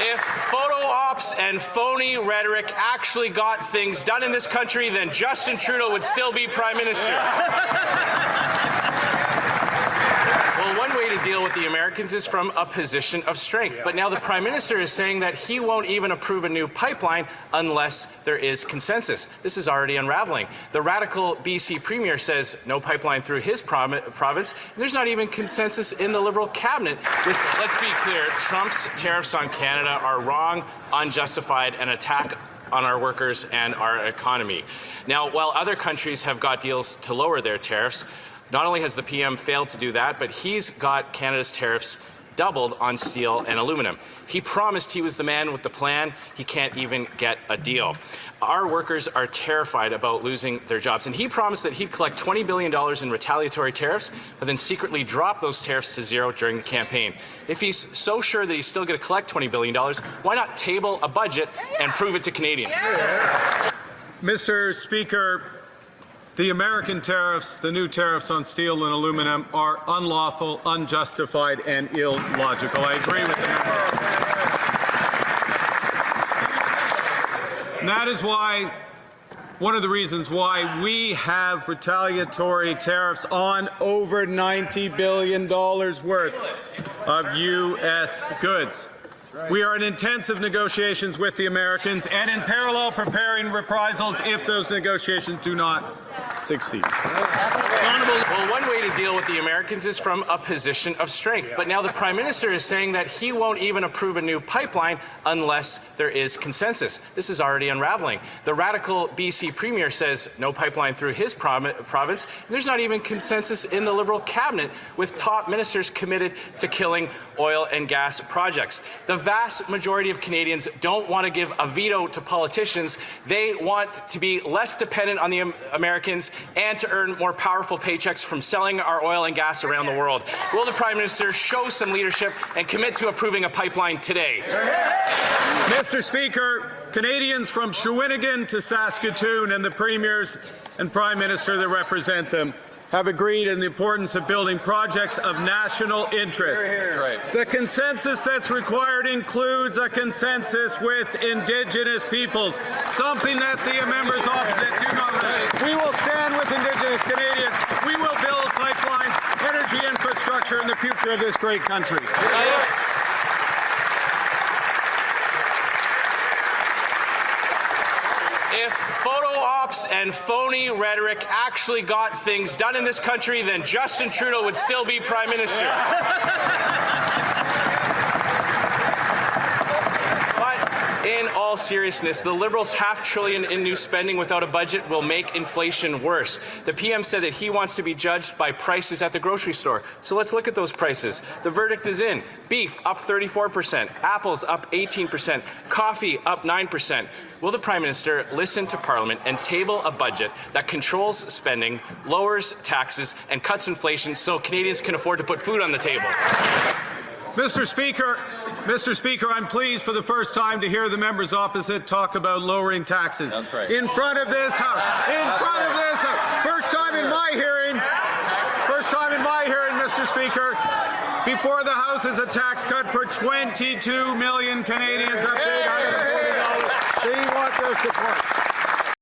If photo ops and phony rhetoric actually got things done in this country, then Justin Trudeau would still be Prime Minister. Well, one way to deal with the Americans is from a position of strength. But now the Prime Minister is saying that he won't even approve a new pipeline unless there is consensus. This is already unraveling. The radical BC Premier says no pipeline through his province. There's not even consensus in the Liberal cabinet. Let's be clear, Trump's tariffs on Canada are wrong, unjustified, and attack on our workers and our economy. Now, while other countries have got deals to lower their tariffs, not only has the PM failed to do that, but he's got Canada's tariffs doubled on steel and aluminum. He promised he was the man with the plan. He can't even get a deal. Our workers are terrified about losing their jobs, and he promised that he'd collect $20 billion in retaliatory tariffs, but then secretly drop those tariffs to zero during the campaign. If he's so sure that he's still going to collect $20 billion, why not table a budget and prove it to Canadians? Mr. Speaker, the American tariffs, the new tariffs on steel and aluminum, are unlawful, unjustified, and illogical. I agree with the member. And that is why, one of the reasons why we have retaliatory tariffs on over $90 billion worth of U.S. goods. We are in intensive negotiations with the Americans and in parallel preparing reprisals if those negotiations do not succeed. Well, one way to deal with the Americans is from a position of strength. But now the Prime Minister is saying that he won't even approve a new pipeline unless there is consensus. This is already unraveling. The radical BC Premier says no pipeline through his province. There's not even consensus in the Liberal cabinet, with top ministers committed to killing oil and gas projects. The vast majority of Canadians don't want to give a veto to politicians. They want to be less dependent on the Americans and to earn more powerful paychecks from selling our oil and gas around the world. Will the Prime Minister show some leadership and commit to approving a pipeline today? Mr. Speaker, Canadians from Shawinigan to Saskatoon and the Premiers and Prime Minister that represent them have agreed on the importance of building projects of national interest. The consensus that's required includes a consensus with Indigenous peoples, something that the members opposite do not want. We will stand with Indigenous Canadians. We will build pipelines, energy infrastructure, and the future of this great country. If photo ops and phony rhetoric actually got things done in this country, then Justin Trudeau would still be Prime Minister. But in all seriousness, the Liberals' $500 billion in new spending without a budget will make inflation worse. The PM said that he wants to be judged by prices at the grocery store. So let's look at those prices. The verdict is in. Beef up 34%, apples up 18%, coffee up 9%. Will the Prime Minister listen to Parliament and table a budget that controls spending, lowers taxes, and cuts inflation so Canadians can afford to put food on the table? Mr. Speaker, I'm pleased for the first time to hear the members opposite talk about lowering taxes. That's right. In front of this House. First time in my hearing, Mr. Speaker, before the House is a tax cut for 22 million Canadians up to $840. They want their support.